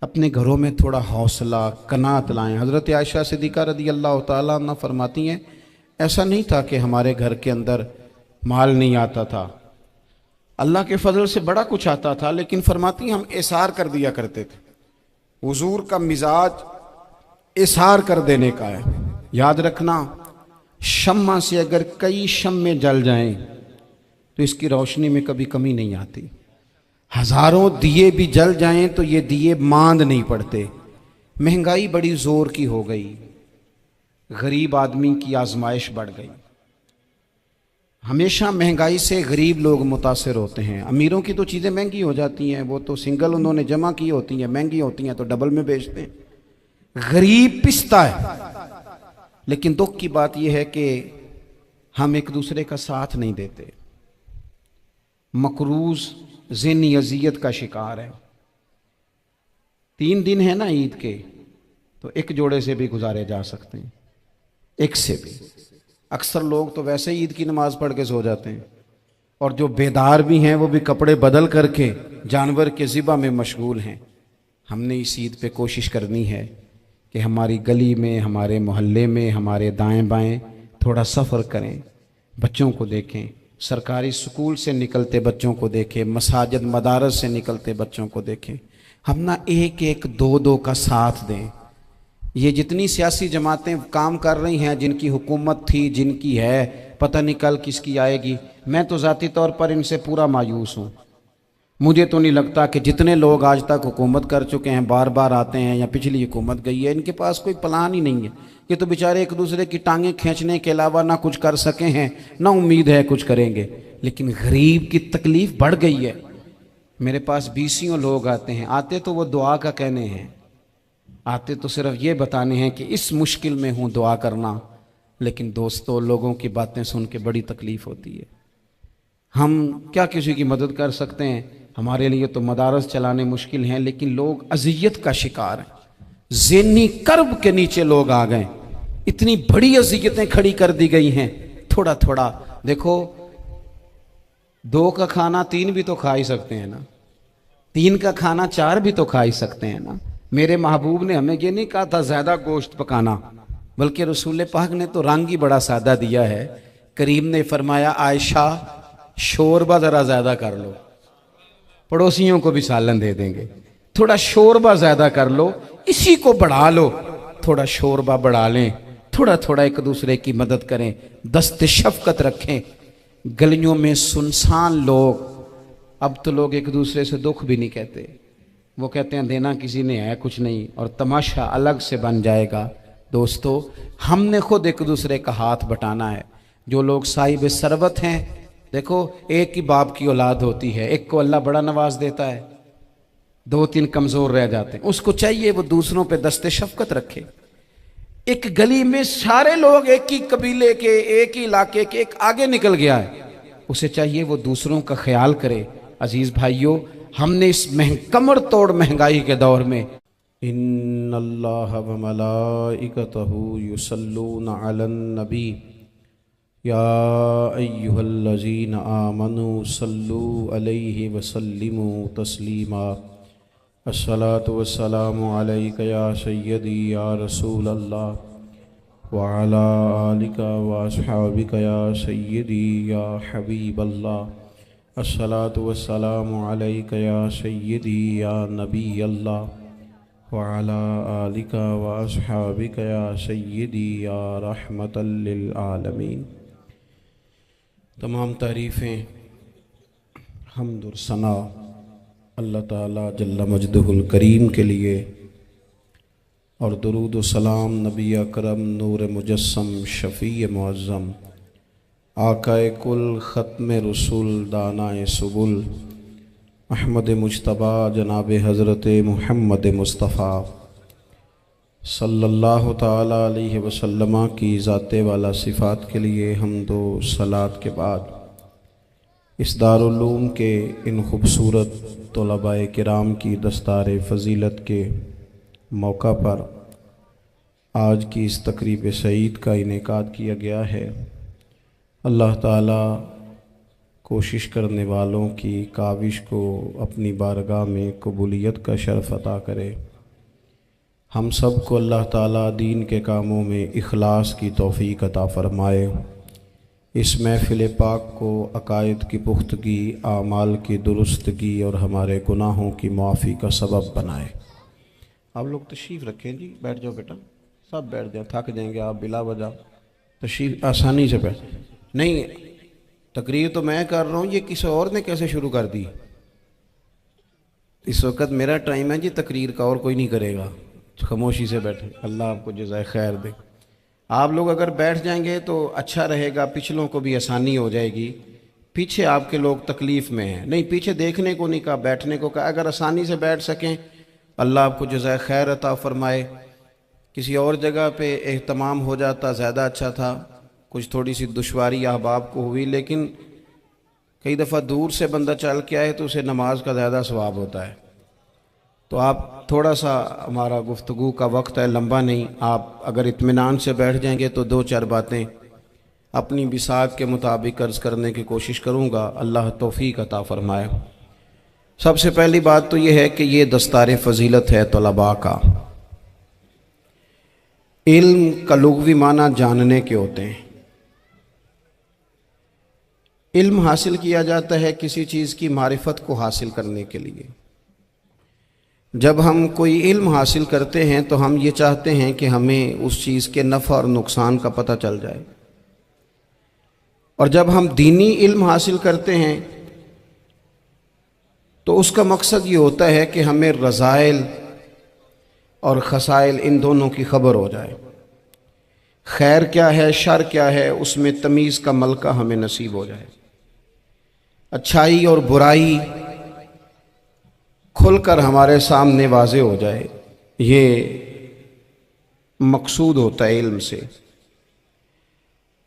अपने घरों में थोड़ा हौसला कनात लाएं। हज़रत आयशा सिद्दीक़ा रदी अल्लाह ताला अन्हा फरमाती हैं, ऐसा नहीं था कि हमारे घर के अंदर माल नहीं आता था, अल्लाह के फजल से बड़ा कुछ आता था, लेकिन फरमाती हम एसार कर दिया करते थे। हुजूर का मिजाज एसार कर देने का है। याद रखना, शम्मा से अगर कई शम्मे जल जाएं तो इसकी रोशनी में कभी कमी नहीं आती। हजारों दिए भी जल जाएं तो ये दिए मांद नहीं पड़ते। महंगाई बड़ी जोर की हो गई, गरीब आदमी की आजमाइश बढ़ गई। हमेशा महंगाई से गरीब लोग मुतासिर होते हैं। अमीरों की तो चीज़ें महंगी हो जाती हैं, वो तो सिंगल उन्होंने जमा की होती हैं, महंगी होती हैं तो डबल में बेचते हैं। गरीब पिसता है। लेकिन दुख की बात यह है कि हम एक दूसरे का साथ नहीं देते। मकरूज ज़हनी अजियत का शिकार है। 3 दिन है ना ईद के, तो एक जोड़े से भी गुजारे जा सकते हैं, एक से भी। अक्सर लोग तो वैसे ही ईद की नमाज पढ़ के सो जाते हैं, और जो बेदार भी हैं वो भी कपड़े बदल करके जानवर के ज़िबा में मशगूल हैं। हमने इस ईद पे कोशिश करनी है कि हमारी गली में, हमारे मोहल्ले में, हमारे दाएं बाएं थोड़ा सफ़र करें, बच्चों को देखें, सरकारी स्कूल से निकलते बच्चों को देखें, मसाजिद मदारस से निकलते बच्चों को देखें। हम ना एक एक दो दो का साथ दें। ये जितनी सियासी जमातें काम कर रही हैं, जिनकी हुकूमत थी, जिनकी है, पता नहीं कल किसकी आएगी। मैं तो ज़ाती तौर पर इनसे पूरा मायूस हूँ। मुझे तो नहीं लगता कि जितने लोग आज तक हुकूमत कर चुके हैं, बार बार आते हैं या पिछली हुकूमत गई है, इनके पास कोई प्लान ही नहीं है। ये तो बेचारे एक दूसरे की टांगें खींचने के अलावा ना कुछ कर सके हैं, ना उम्मीद है कुछ करेंगे। लेकिन गरीब की तकलीफ बढ़ गई है। मेरे पास बीसियों लोग आते हैं, आते तो वो दुआ का कहने हैं, आते तो सिर्फ ये बताने हैं कि इस मुश्किल में हूँ, दुआ करना। लेकिन दोस्तों, लोगों की बातें सुन के बड़ी तकलीफ होती है। हम क्या किसी की मदद कर सकते हैं? हमारे लिए तो मदारस चलाने मुश्किल हैं, लेकिन लोग अजियत का शिकार हैं। ज़हनी कर्ब के नीचे लोग आ गए। इतनी बड़ी अजियतें खड़ी कर दी गई हैं। थोड़ा थोड़ा देखो, 2 का खाना 3 भी तो खा ही सकते हैं ना, 3 का खाना 4 भी तो खा ही सकते हैं ना। मेरे महबूब ने हमें ये नहीं कहा था ज़्यादा गोश्त पकाना, बल्कि रसूल पाक ने तो रंग ही बड़ा सादा दिया है। करीम ने फरमाया, आयशा शोरबा ज़रा ज़्यादा कर लो, पड़ोसियों को भी सालन दे देंगे। थोड़ा शोरबा ज़्यादा कर लो, इसी को बढ़ा लो, थोड़ा शोरबा बढ़ा लें, थोड़ा थोड़ा एक दूसरे की मदद करें, दस्त शफकत रखें। गलियों में सुनसान लोग, अब तो लोग एक दूसरे से दुख भी नहीं कहते, वो कहते हैं देना किसी ने है कुछ नहीं, और तमाशा अलग से बन जाएगा। दोस्तों, हमने खुद एक दूसरे का हाथ बटाना है। जो लोग साहिब सरवत हैं, देखो एक ही बाप की औलाद होती है, एक को अल्लाह बड़ा नवाज देता है, 2-3 कमज़ोर रह जाते हैं। उसको चाहिए वो दूसरों पे दस्ते शफकत रखे। एक गली में सारे लोग एक ही कबीले के, एक ही इलाके के, एक आगे निकल गया है, उसे चाहिए वो दूसरों का ख्याल करे। अजीज भाइयों, हमने इस कमर तोड़ महंगाई के दौर में, इन्नल्लाह व मलाइकतहू युसल्लूना अलन नबी या अय्युहल्लज़ीना आमनू सल्लू अलैहि वसल्लिमू तस्लीमा। अस्सलातु वस्सलामु अलैका या सय्यदी या रसूल अल्लाह व अला आलिका व अस्हाबिका या सय्यदी या हबीब अल्लाह। अस्सलातु वस्सलामु अलैका या सय्यदी या नबी अल्लाह व अला आलिका व अस्हाबिका या सय्यदी या रहमतल लिल आलमीन। तमाम तारीफ़ें, हम्द और सना अल्लाह ताला जल्ला मजदहुल करीम के लिए, और दुरूद व सलाम नबी अकरम नूर मुजस्सम शफ़ी मुअज़्ज़म आकाए कुल ख़त्म रसूल दानाए सुबुल अहमद मुज्तबा जनाब हज़रत मुहम्मद मुस्तफ़ा सल्लल्लाहु ताला अलैहि वसल्लम की ज़ाते वाला सिफ़ात के लिए हम्दो सलात के बाद, इस दारुल उलूम के इन खूबसूरत तलबाए किराम की दस्तार फ़जीलत के मौका पर आज की इस तकरीब सईद का इनेकाद किया गया है। अल्लाह ताला कोशिश करने वालों की काविश को अपनी बारगाह में कबूलियत का शर्फ अता करे। हम सब को अल्लाह ताला दीन के कामों में इखलास की तौफ़ीक अता फ़रमाए। इस महफ़िल पाक को अकायद की पुख्तगी, आमाल की दुरुस्तगी और हमारे गुनाहों की मुआफ़ी का सबब बनाए। आप लोग तशरीफ़ रखें जी, बैठ जाओ बेटा, सब बैठ जाओ, थक जाएंगे आप बिला वजह। तशरीफ़ आसानी से बैठ। नहीं, तकरीर तो मैं कर रहा हूँ, ये किसी और ने कैसे शुरू कर दी? इस वक्त मेरा टाइम है जी तकरीर का, और कोई नहीं करेगा। खामोशी से बैठे, अल्लाह आपको जज़ाए खैर दे। आप लोग अगर बैठ जाएंगे तो अच्छा रहेगा, पिछलों को भी आसानी हो जाएगी। पीछे आपके लोग तकलीफ़ में हैं, नहीं पीछे देखने को नहीं कहा, बैठने को कहा। अगर आसानी से बैठ सकें, अल्लाह आपको जज़ाए खैर अता फ़रमाए। किसी और जगह पे एहतमाम हो जाता ज़्यादा अच्छा था। कुछ थोड़ी सी दुश्वारी अहबाब को हुई, लेकिन कई दफ़ा दूर से बंदा चल के आए तो उसे नमाज का ज़्यादा सवाब होता है। तो आप थोड़ा सा, हमारा गुफ्तगू का वक्त है, लंबा नहीं, आप अगर इत्मीनान से बैठ जाएंगे तो दो चार बातें अपनी बिसात के मुताबिक अर्ज़ करने की कोशिश करूँगा। अल्लाह तौफ़ीक अता फ़रमाए। सबसे पहली बात तो ये है कि ये दस्तार फ़जीलत है तलबा का। इल्म का लुग़वी माना जानने के होते हैं। इल्म हासिल किया जाता है किसी चीज़ की मारिफत को हासिल करने के लिए। जब हम कोई इल्म हासिल करते हैं तो हम ये चाहते हैं कि हमें उस चीज़ के नफ़ा और नुकसान का पता चल जाए। और जब हम दीनी इल्म हासिल करते हैं तो उसका मकसद ये होता है कि हमें रज़ाइल और खसाइल इन दोनों की खबर हो जाए। खैर क्या है, शर क्या है, उसमें तमीज़ का मलका हमें नसीब हो जाए। अच्छाई और बुराई खुलकर हमारे सामने वाज़े हो जाए, ये मकसूद होता है इल्म से।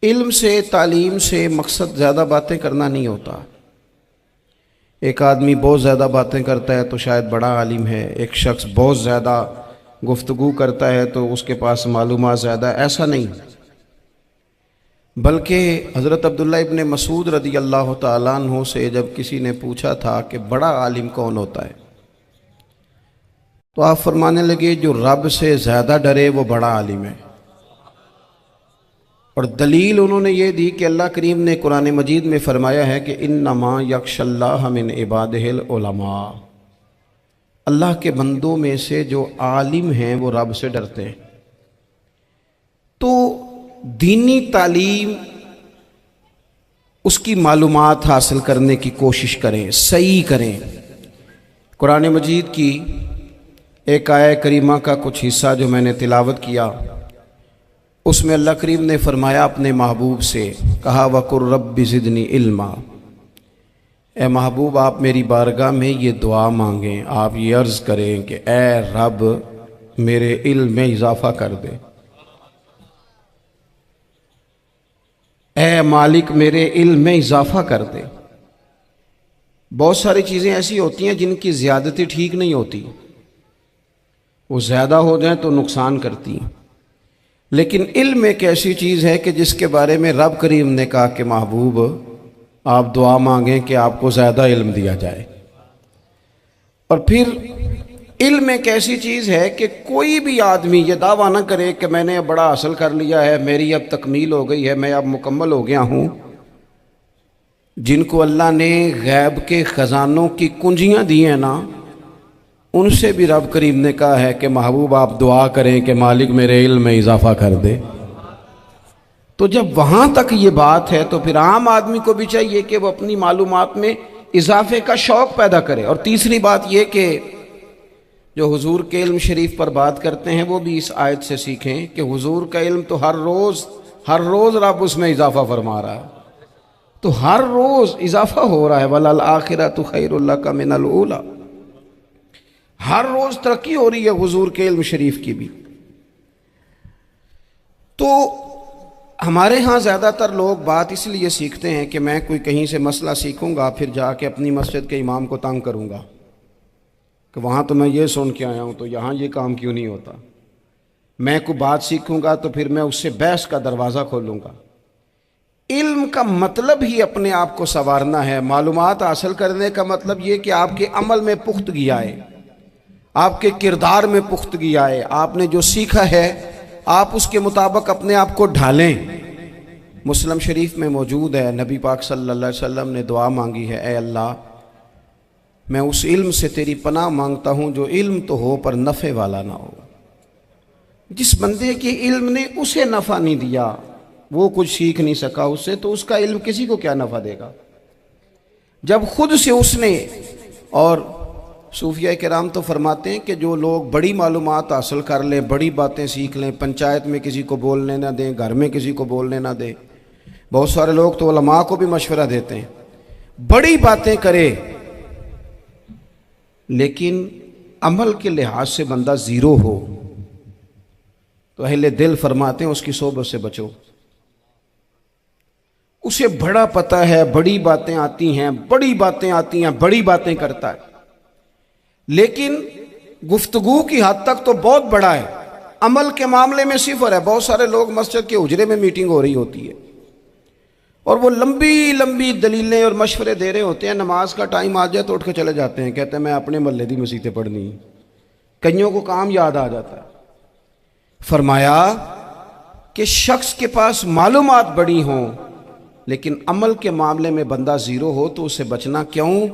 इल्म से, तालीम से मकसद ज़्यादा बातें करना नहीं होता। एक आदमी बहुत ज़्यादा बातें करता है तो शायद बड़ा आलिम है, एक शख्स बहुत ज़्यादा गुफ्तगू करता है तो उसके पास मालूमात ज़्यादा, ऐसा नहीं। बल्कि हज़रत अब्दुल्ला इब्न मसूद रदी अल्लाह तआला अन्हु से जब किसी ने पूछा था कि बड़ा आलिम कौन होता है, तो आप फरमाने लगे जो रब से ज़्यादा डरे वो बड़ा आलिम है। और दलील उन्होंने ये दी कि अल्लाह करीम ने कुरान मजीद में फ़रमाया है कि इन्नमा यख्शल्लाह मिन इबादिहिल उलमा, अल्लाह के बंदों में से जो आलिम हैं वो रब से डरते हैं। तो दीनी तालीम, उसकी मालूमात हासिल करने की कोशिश करें, सही करें। कुरान मजीद की एक आया करीमा का कुछ हिस्सा जो मैंने तिलावत किया, उसमें अल्लाह करीम ने फरमाया अपने महबूब से, कहा वकुर रब्बि ज़िदनी इल्मा, ए महबूब आप मेरी बारगाह में ये दुआ मांगें, आप ये अर्ज़ करें कि ए रब मेरे इल्म में इजाफ़ा कर दे, ए मालिक मेरे इल्म में इजाफ़ा कर दे। बहुत सारी चीज़ें ऐसी होती हैं जिनकी ज़्यादती ठीक नहीं होती, वो ज़्यादा हो जाए तो नुकसान करती हैं। लेकिन इल्म एक ऐसी चीज़ है कि जिसके बारे में रब करीम ने कहा कि महबूब आप दुआ मांगें कि आपको ज़्यादा इल्म दिया जाए। और फिर इल्म एक ऐसी चीज़ है कि कोई भी आदमी ये दावा ना करे कि मैंने अब बड़ा हासिल कर लिया है, मेरी अब तकमील हो गई है, मैं अब मुकम्मल हो गया हूँ। जिनको अल्लाह ने गैब के ख़जानों की कुंजियाँ दी हैं ना, उनसे भी रब करीम ने कहा है कि महबूब आप दुआ करें कि मालिक मेरे इल्म में इजाफ़ा कर दे। तो जब वहाँ तक ये बात है तो फिर आम आदमी को भी चाहिए कि वो अपनी मालूमात में इजाफे का शौक़ पैदा करे। और तीसरी बात ये कि जो हुजूर के इल्म शरीफ पर बात करते हैं वो भी इस आयत से सीखें कि हुजूर का इल्म तो हर रोज़ रब उसमें इजाफा फरमा रहा है, तो हर रोज़ इजाफा हो रहा है। वलल आखिरतु खैरुल लका मिनल ऊला, हर रोज़ तरक्की हो रही है हुजूर के इल्म शरीफ की भी। तो हमारे यहाँ ज़्यादातर लोग बात इसलिए सीखते हैं कि मैं कोई कहीं से मसला सीखूंगा फिर जाके अपनी मस्जिद के इमाम को तंग करूंगा कि वहाँ तो मैं ये सुन के आया हूँ तो यहाँ ये काम क्यों नहीं होता। मैं कोई बात सीखूंगा तो फिर मैं उससे बहस का दरवाज़ा खोलूँगा। इल्म का मतलब ही अपने आप को संवारना है। मालूमात हासिल करने का मतलब ये कि आपके अमल में पुख्तगी आए, आपके किरदार में पुख्तगी आए, आपने जो सीखा है आप उसके मुताबिक अपने आप को ढालें। मुस्लिम शरीफ में मौजूद है, नबी पाक सल्लल्लाहु अलैहि वसल्लम ने दुआ मांगी है, ए अल्लाह मैं उस इल्म से तेरी पनाह मांगता हूँ जो इल्म तो हो पर नफ़े वाला ना हो। जिस बंदे के इल्म ने उसे नफ़ा नहीं दिया, वो कुछ सीख नहीं सका उससे, तो उसका इल्म किसी को क्या नफ़ा देगा। जब खुद से उसने, और सूफिया किराम तो फरमाते हैं कि जो लोग बड़ी मालूमात हासिल कर लें, बड़ी बातें सीख लें, पंचायत में किसी को बोलने ना दें, घर में किसी को बोलने ना दें। बहुत सारे लोग तो उलमा को भी मशवरा देते हैं, बड़ी बातें करे, लेकिन अमल के लिहाज से बंदा ज़ीरो हो तो अहले दिल फरमाते हैं उसकी सोबत से बचो। उसे बड़ा पता है, बड़ी बातें आती हैं, बड़ी बातें आती हैं, बड़ी बातें करता है, लेकिन गुफ्तगू की हद तक तो बहुत बड़ा है, अमल के मामले में सिफर है। बहुत सारे लोग मस्जिद के हुजरे में मीटिंग हो रही होती है और वो लंबी लंबी दलीलें और मशवरे दे रहे होते हैं, नमाज का टाइम आ जाए तो उठ के चले जाते हैं, कहते हैं मैं अपने महल्ले दी मसीतें पढ़नी। कईयों को काम याद आ जाता है। फरमाया कि शख्स के पास मालूमात बड़ी हों लेकिन अमल के मामले में बंदा ज़ीरो हो तो उससे बचना क्यों?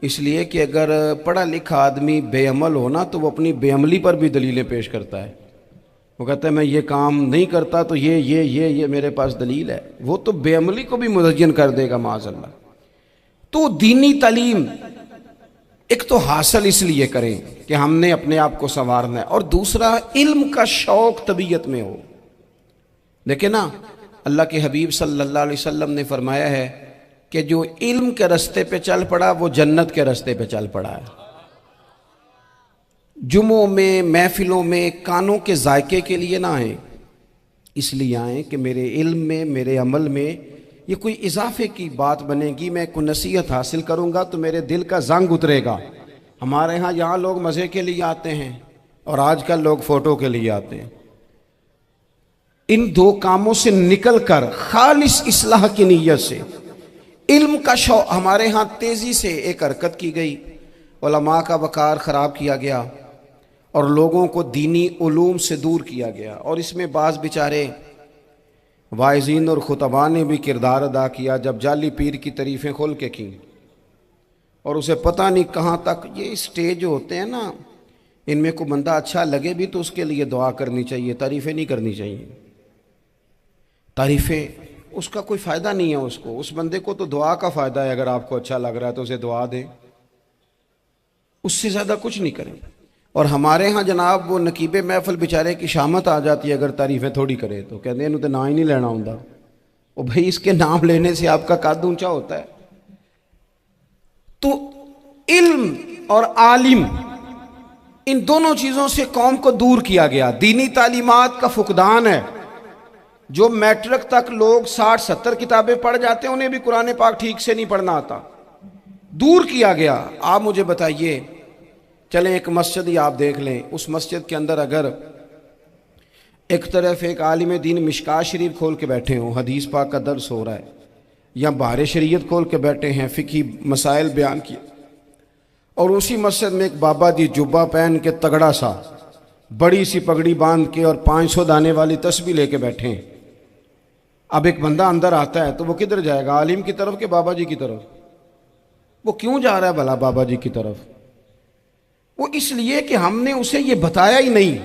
इसलिए कि अगर पढ़ा लिखा आदमी बेअमल हो ना तो वो अपनी बेअमली पर भी दलीलें पेश करता है। वो कहता है मैं ये काम नहीं करता तो ये मेरे पास दलील है। वो तो बेअमली को भी मुज़य्यन कर देगा माज़अल्लाह। तो दीनी तालीम एक तो हासिल इसलिए करें कि हमने अपने आप को संवारना है, और दूसरा इल्म का शौक़ तबीयत में हो। देखे ना, अल्लाह के हबीब सल्लल्लाहु अलैहि वसल्लम ने फरमाया है कि जो इल्म के रास्ते पे चल पड़ा वो जन्नत के रास्ते पे चल पड़ा है। जुमों में, महफिलों में कानों के जायके के लिए ना आए, इसलिए आए कि मेरे इल्म में, मेरे अमल में ये कोई इजाफे की बात बनेगी, मैं कोई नसीहत हासिल करूँगा तो मेरे दिल का जंग उतरेगा। हमारे यहाँ लोग मज़े के लिए आते हैं और आजकल लोग फ़ोटो के लिए आते हैं। इन दो कामों से निकल कर खालिस इस्लाह की नीयत से इल्म का शौक़, हमारे यहाँ तेज़ी से एक हरकत की गई, उलमा का वक़ार ख़राब किया गया और लोगों को दीनी उलूम से दूर किया गया। और इसमें बाज़ बेचारे वाइज़ीन और खुतबा ने भी किरदार अदा किया जब जाली पीर की तारीफ़ें खोल के की, और उसे पता नहीं कहाँ तक ये स्टेज होते हैं ना, इनमें कोई बंदा अच्छा लगे भी तो उसके लिए दुआ करनी चाहिए, तारीफ़ें नहीं करनी चाहिए। तारीफ़ें उसका कोई फ़ायदा नहीं है उसको, उस बंदे को तो दुआ का फ़ायदा है। अगर आपको अच्छा लग रहा है तो उसे दुआ दें, उससे ज़्यादा कुछ नहीं करें। और हमारे यहाँ जनाब वो नकीबे महफिल बेचारे की शामत आ जाती है अगर तारीफ़ें थोड़ी करे तो, कहते हैं तो ना ही नहीं लेना होता। और भाई इसके नाम लेने से आपका कद ऊंचा होता है। तो इल्म और आलिम, इन दोनों चीज़ों से कौम को दूर किया गया। दीनी तालीमात का फुकदान है। जो मैट्रिक तक लोग 60-70 किताबें पढ़ जाते हैं उन्हें भी कुरान पाक ठीक से नहीं पढ़ना आता, दूर किया गया। आप मुझे बताइए, चलें एक मस्जिद ही आप देख लें, उस मस्जिद के अंदर अगर एक तरफ एक आलिम दीन मिशकात शरीफ खोल के बैठे हों, हदीस पाक का दर्स हो रहा है, या बाहर शरीयत खोल के बैठे हैं, फ़िक़ही मसाइल बयान किए, और उसी मस्जिद में एक बाबा जी जुब्बा पहन के तगड़ा सा बड़ी सी पगड़ी बांध के और 500 दाने वाली तस्बीह लेके बैठे हैं। अब एक बंदा अंदर आता है तो वो किधर जाएगा, आलिम की तरफ के बाबा जी की तरफ? वो क्यों जा रहा है भला बाबा जी की तरफ? वो इसलिए कि हमने उसे ये बताया ही नहीं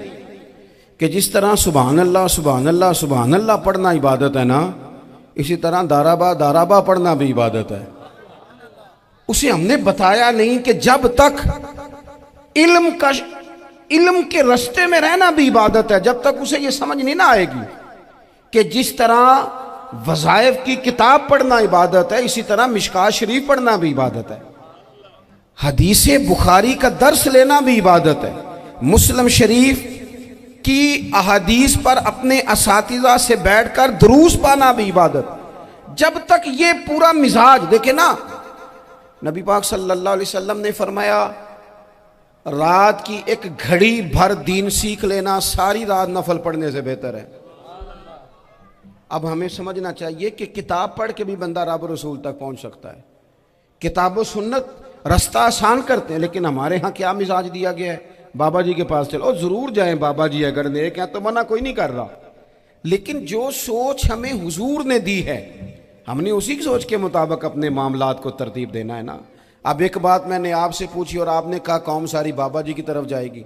कि जिस तरह सुभान अल्लाह सुभान अल्लाह सुभान अल्लाह पढ़ना इबादत है ना, इसी तरह दाराबा पढ़ना भी इबादत है। उसे हमने बताया नहीं कि जब तक इल्म के रास्ते में रहना भी इबादत है, जब तक उसे ये समझ नहीं ना आएगी कि जिस तरह वज़ाइफ की किताब पढ़ना इबादत है, इसी तरह मिशकात शरीफ पढ़ना भी इबादत है, हदीस बुखारी का दर्स लेना भी इबादत है, मुस्लिम शरीफ की अहादीस पर अपने असातिज़ा से बैठकर दुरूस पाना भी इबादत। जब तक ये पूरा मिजाज देखे ना, नबी पाक सल्लल्लाहु अलैहि वसल्लम ने फरमाया रात की एक घड़ी भर दीन सीख लेना सारी रात नफल पढ़ने से बेहतर है। अब हमें समझना चाहिए कि किताब पढ़ के भी बंदा रब रसूल तक पहुंच सकता है। किताब व सुन्नत रास्ता आसान करते हैं, लेकिन हमारे यहाँ क्या मिजाज दिया गया है, बाबा जी के पास चलो, जरूर जाएं बाबा जी अगर नेक हैं तो, मना कोई नहीं कर रहा। लेकिन जो सोच हमें हुजूर ने दी है, हमने उसी की सोच के मुताबिक अपने मामलात को तरतीब देना है ना। अब एक बात मैंने आपसे पूछी और आपने कहा कौम सारी बाबा जी की तरफ जाएगी।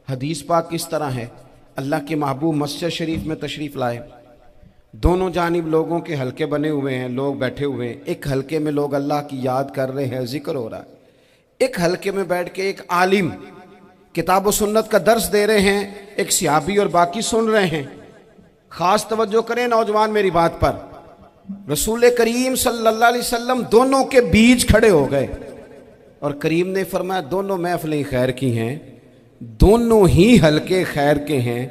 हदीस पाक किस तरह है, अल्लाह के महबूब मस्जिद शरीफ में तशरीफ़ लाए, दोनों जानिब लोगों के हलके बने हुए हैं, लोग बैठे हुए हैं। एक हलके में लोग अल्लाह की याद कर रहे हैं, जिक्र हो रहा है। एक हलके में बैठ के एक आलिम किताब व सुन्नत का दर्स दे रहे हैं, एक सिहाबी और बाकी सुन रहे हैं। खास तवज्जो करें नौजवान मेरी बात पर, रसूल करीम सल्लल्लाहु अलैहि वसल्लम दोनों के बीच खड़े हो गए और करीम ने फरमाया दोनों महफिलें खैर की हैं, दोनों ही हलके खैर के हैं।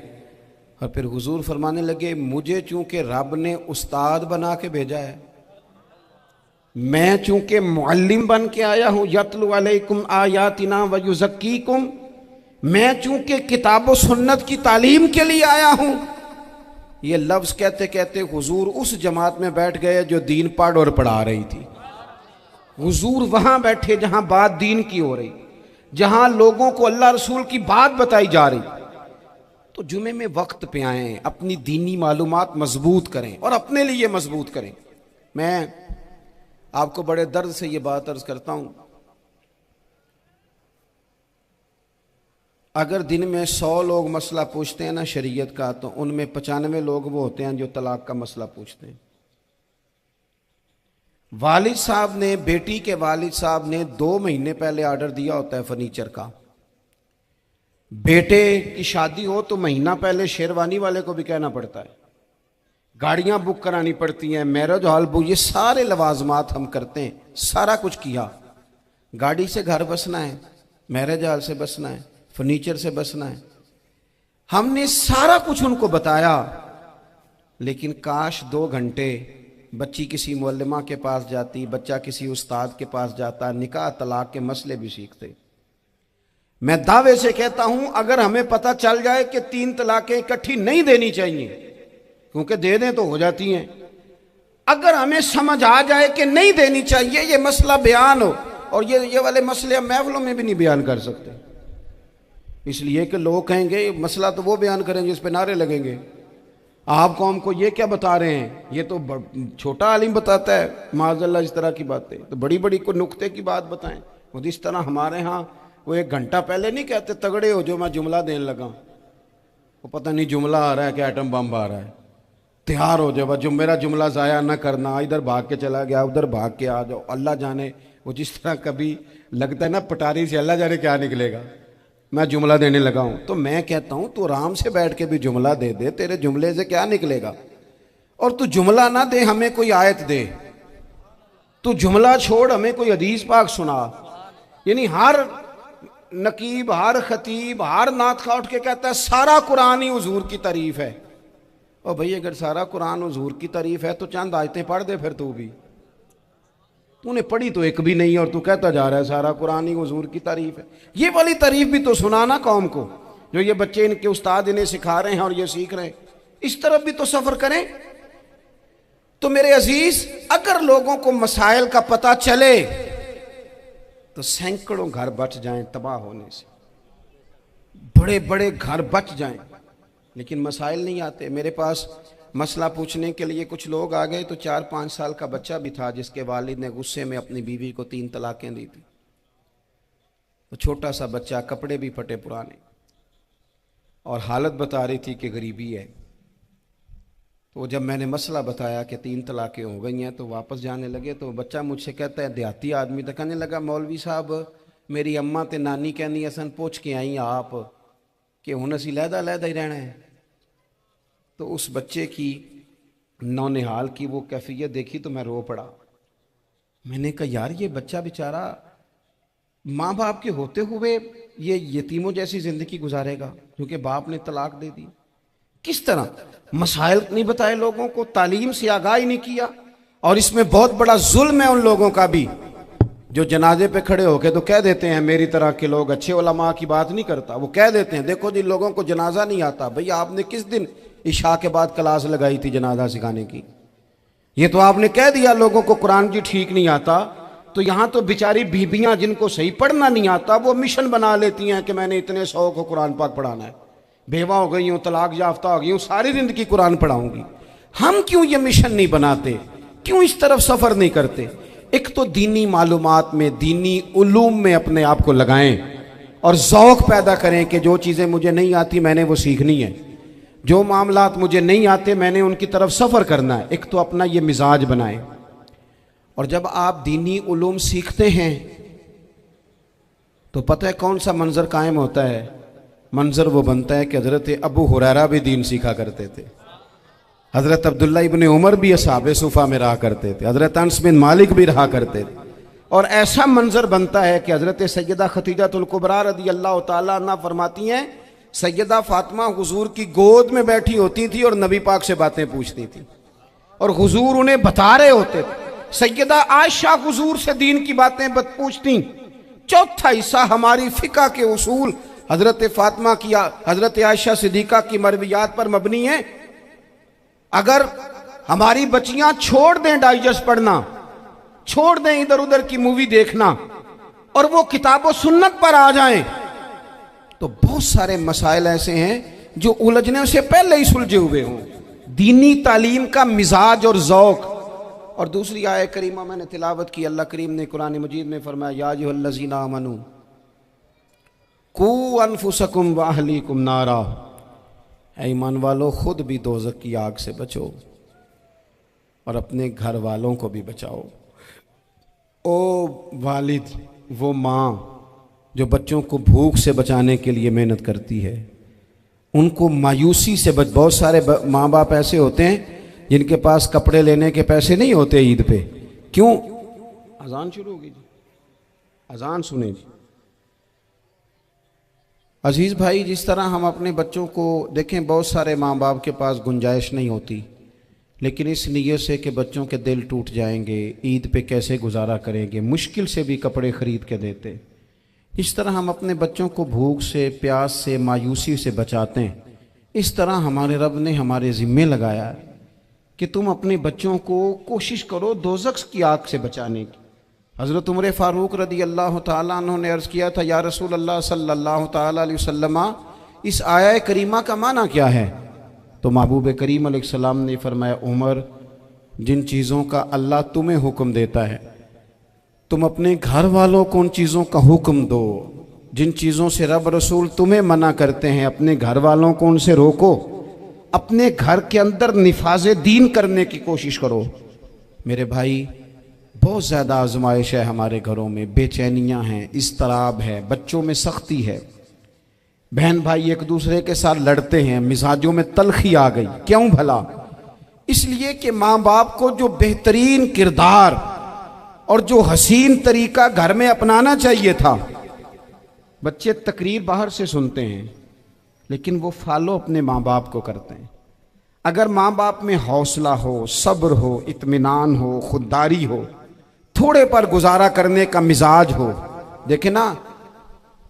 और फिर हुजूर फरमाने लगे मुझे चूंकि रब ने उस्ताद बना के भेजा है, मैं चूंकि मुअल्लिम बन के आया हूं, यतलु अलैकुम आयातिना व युज़क्कीकुम, मैं चूंकि किताब व सुन्नत की तालीम के लिए आया हूं। ये लफ्ज़ कहते कहते हुजूर उस जमात में बैठ गए जो दीन पढ़ और पढ़ा रही थी। हुजूर वहां बैठे जहां बात दीन की हो रही, जहां लोगों को अल्लाह रसूल की बात बताई जा रही। तो जुमे में वक्त पे आएं, अपनी दीनी मालूमात मजबूत करें और अपने लिए मजबूत करें। मैं आपको बड़े दर्द से ये बात अर्ज करता हूं, अगर दिन में 100 लोग मसला पूछते हैं ना शरीयत का, तो उनमें 95 लोग वो होते हैं जो तलाक का मसला पूछते हैं। वालिद साहब ने, बेटी के वालिद साहब ने 2 महीने पहले ऑर्डर दिया होता है फर्नीचर का। बेटे की शादी हो तो महीना पहले शेरवानी वाले को भी कहना पड़ता है, गाड़ियां बुक करानी पड़ती हैं, मैरिज हॉल बुक, ये सारे लवाजमात हम करते हैं। सारा कुछ किया, गाड़ी से घर बसना है, मैरिज हॉल से बसना है, फर्नीचर से बसना है, हमने सारा कुछ उनको बताया। लेकिन काश 2 घंटे बच्ची किसी मुअल्लिमा के पास जाती, बच्चा किसी उस्ताद के पास जाता, निकाह तलाक के मसले भी सीखते। मैं दावे से कहता हूं अगर हमें पता चल जाए कि 3 तलाकें इकट्ठी नहीं देनी चाहिए, क्योंकि दे दें तो हो जाती हैं, अगर हमें समझ आ जाए कि नहीं देनी चाहिए, ये मसला बयान हो, और ये वाले मसले हम महफिलों में भी नहीं बयान कर सकते, इसलिए कि लोग कहेंगे मसला तो वो बयान करेंगे जिस पे नारे लगेंगे। आप कौम को ये क्या बता रहे हैं, ये तो छोटा आलिम बताता है माज़अल्लाह इस तरह की बातें, तो बड़ी बड़ी को नुक्ते की बात बताएं। वो जिस तरह हमारे यहाँ वो 1 घंटा पहले नहीं कहते तगड़े हो जो मैं जुमला देने लगा, वो पता नहीं जुमला आ रहा है कि एटम बम आ रहा है, तैयार हो जाओ, जो मेरा जुमला ज़ाया ना करना, इधर भाग के चला गया उधर भाग के आ जाओ, अल्लाह जाने। वो जिस तरह कभी लगता है ना पटारी से अल्लाह जाने क्या निकलेगा, मैं जुमला देने लगा हूं। तो मैं कहता हूं तू आराम से बैठ के भी जुमला दे दे, तेरे जुमले से क्या निकलेगा। और तू जुमला ना दे, हमें कोई आयत दे, तू जुमला छोड़ हमें कोई हदीस पाक सुना। यानी हर नकीब, हर खतीब, हर नातखा उठ के कहता है सारा कुरान ही हुजूर की तारीफ है। और भाई अगर सारा कुरान हुजूर की तारीफ है तो चंद आयतें पढ़ दे फिर तू भी, तूने पढ़ी तो एक भी नहीं और तू कहता जा रहा है सारा कुरान ही हुजूर की तारीफ है। ये वाली तारीफ भी तो सुनाना कौम को, जो ये बच्चे इनके उस्ताद इन्हें सिखा रहे हैं और ये सीख रहे हैं, इस तरफ भी तो सफर करें। तो मेरे अजीज, अगर लोगों को मसाइल का पता चले तो सैकड़ों घर बच जाएं तबाह होने से, बड़े बड़े घर बच जाएं, लेकिन मसाइल नहीं आते। मेरे पास मसला पूछने के लिए कुछ लोग आ गए, तो 4-5 साल का बच्चा भी था जिसके वालिद ने गुस्से में अपनी बीवी को 3 तलाकें दी थी। तो छोटा सा बच्चा, कपड़े भी फटे पुराने, और हालत बता रही थी कि गरीबी है। तो जब मैंने मसला बताया कि 3 तलाकें हो गई हैं तो वापस जाने लगे, तो बच्चा मुझसे कहता है, देहाती आदमी, तो कहने लगा मौलवी साहब मेरी अम्मा ते नानी कहनी असन पुछ के आई आप कि हुण असीं लहदा लहदा ही रहना है। तो उस बच्चे की नौनिहाल की वो कैफियत देखी तो मैं रो पड़ा। मैंने कहा यार ये बच्चा बेचारा माँ बाप के होते हुए ये यतीमों जैसी जिंदगी गुजारेगा क्योंकि बाप ने तलाक दे दी। किस तरह मसाइल नहीं बताए लोगों को, तालीम से आगाही नहीं किया। और इसमें बहुत बड़ा जुल्म है उन लोगों का भी जो जनाजे पे खड़े होके तो कह देते हैं, मेरी तरह के लोग अच्छे उलमा की बात नहीं करता, वो कह देते हैं देखो जिन लोगों को जनाजा नहीं आता, भाई आपने किस दिन इशा के बाद क्लास लगाई थी जनाजा सिखाने की। ये तो आपने कह दिया लोगों को कुरान जी ठीक नहीं आता, तो यहां तो बेचारी बीबियां जिनको सही पढ़ना नहीं आता वो मिशन बना लेती हैं कि मैंने इतने 100 को कुरान पाक पढ़ाना है, बेवा हो गई हूं, तलाक याफ्ता हो गई हूं, सारी जिंदगी कुरान पढ़ाऊंगी। हम क्यों ये मिशन नहीं बनाते, क्यों इस तरफ सफर नहीं करते? एक तो दीनी मालूमात में, दीनी उलूम में अपने आप को लगाएं और ज़ौक़ पैदा करें कि जो चीज़ें मुझे नहीं आती मैंने वो सीखनी है, जो मामलात मुझे नहीं आते मैंने उनकी तरफ सफ़र करना है। एक तो अपना ये मिजाज बनाएं। और जब आप दीनी उलूम सीखते हैं तो पता है कौन सा मंजर कायम होता है? मंजर वो बनता है कि हज़रत अबू हुरैरा भी दीन सीखा करते थे, हज़रत अब्दुल्ला इब्ने उमर भी असहाबे सुफ़ा में रहा करते थे, हज़रत अनस बिन मालिक भी रहा करते थे। और ऐसा मंजर बनता है कि हज़रत सैयदा खतीजतुल कुबरा रज़ी अल्लाह तआला अन्हा फरमाती हैं, सैयदा फातिमा हुजूर की गोद में बैठी होती थी और नबी पाक से बातें पूछती थी और हुजूर उन्हें बता रहे होते थे। सैयदा आयशा हुजूर से दीन की बातें पूछती। चौथा हिस्सा हमारी फ़िक़्ह के उसूल हज़रत फातिमा की, हज़रत आयशा सिद्दीक़ा की मरवियात पर मबनी है। अगर हमारी बच्चियां छोड़ दें डाइजेस्ट पढ़ना, छोड़ दें इधर उधर की मूवी देखना और वो किताब व सुन्नत पर आ जाएं, तो बहुत सारे मसाइल ऐसे हैं जो उलझने से पहले ही सुलझे हुए हों। दीनी तालीम का मिजाज और ज़ौक़। और दूसरी आयत करीमा मैंने तिलावत की, अल्लाह करीम ने कुरान मजीद में फरमाया, या अय्युहल्लज़ीना आमनू कू अनफुसकुम व अहलीकुम नारा, ऐ ईमान वालों खुद भी दोज़ख की आग से बचो और अपने घर वालों को भी बचाओ। ओ वालिद, वो माँ जो बच्चों को भूख से बचाने के लिए मेहनत करती है, उनको मायूसी से बहुत सारे माँ बाप ऐसे होते हैं जिनके पास कपड़े लेने के पैसे नहीं होते ईद पे। क्यों? अजान शुरू होगी जी, अजान सुने जी। अजीज़ भाई, जिस तरह हम अपने बच्चों को देखें, बहुत सारे माँ बाप के पास गुंजाइश नहीं होती, लेकिन इस नीयत से कि बच्चों के दिल टूट जाएंगे, ईद पे कैसे गुजारा करेंगे, मुश्किल से भी कपड़े ख़रीद के देते। इस तरह हम अपने बच्चों को भूख से, प्यास से, मायूसी से बचाते हैं। इस तरह हमारे रब ने हमारे ज़िम्मे लगाया है कि तुम अपने बच्चों को कोशिश करो दोज़ख की आग से बचाने की। हज़रत उमर फ़ारूक रदी अल्लाह ताला अन्हु ने अर्ज़ किया था, या रसूल अल्लाह सल्लल्लाहु ताला अलैहि वसल्लम, इस आया करीमा का माना क्या है? तो महबूब करीम अलैहिस्सलाम ने फरमाया, उमर, जिन चीज़ों का अल्लाह तुम्हें हुक्म देता है तुम अपने घर वालों को उन चीज़ों का हुक्म दो, जिन चीज़ों से रब रसूल तुम्हें मना करते हैं अपने घर वालों को उनसे रोको, अपने घर के अंदर निफाज़े दीन करने की कोशिश करो। मेरे भाई, बहुत ज़्यादा आजमाइश है हमारे घरों में, बेचैनियाँ हैं, इज़्तिराब है, बच्चों में सख्ती है, बहन भाई एक दूसरे के साथ लड़ते हैं, मिजाजों में तलखी आ गई। क्यों भला? इसलिए कि माँ बाप को जो बेहतरीन किरदार और जो हसीन तरीका घर में अपनाना चाहिए था, बच्चे तकरीर बाहर से सुनते हैं लेकिन वो फॉलो अपने माँ बाप को करते हैं। अगर माँ बाप में हौसला हो, सब्र हो, इत्मीनान हो, खुददारी हो, थोड़े पर गुजारा करने का मिजाज हो। देखे ना,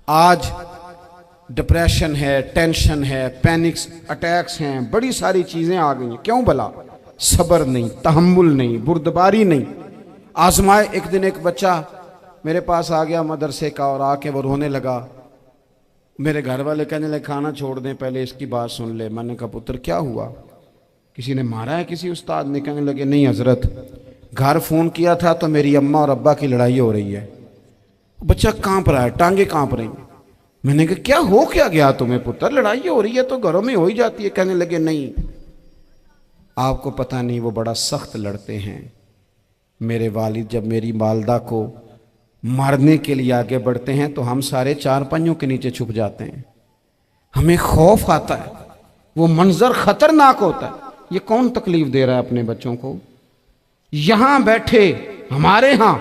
आज डिप्रेशन है, टेंशन है, पैनिक्स अटैक्स हैं, बड़ी सारी चीज़ें आ गई हैं। क्यों भला? सब्र नहीं, तहम्मुल नहीं, बुर्दबारी नहीं। आजमाए। एक दिन एक बच्चा मेरे पास आ गया मदरसे का और आके वो रोने लगा। मेरे घर वाले कहने लगे खाना छोड़ दें, पहले इसकी बात सुन ले। मैंने कहा पुत्र क्या हुआ, किसी ने मारा है किसी उस्ताद ने? कहने लगे नहीं हजरत, घर फ़ोन किया था तो मेरी अम्मा और अब्बा की लड़ाई हो रही है। बच्चा कांप रहा है, टांगे कांप रही। मैंने कहा क्या हो क्या गया तुम्हें पुत्र, लड़ाई हो रही है तो घरों में हो ही जाती है। कहने लगे नहीं आपको पता नहीं, वो बड़ा सख्त लड़ते हैं। मेरे वालिद जब मेरी वालदा को मारने के लिए आगे बढ़ते हैं तो हम सारे चारपाइयों के नीचे छुप जाते हैं, हमें खौफ आता है, वो मंजर खतरनाक होता है। ये कौन तकलीफ दे रहा है अपने बच्चों को? यहां बैठे हमारे यहां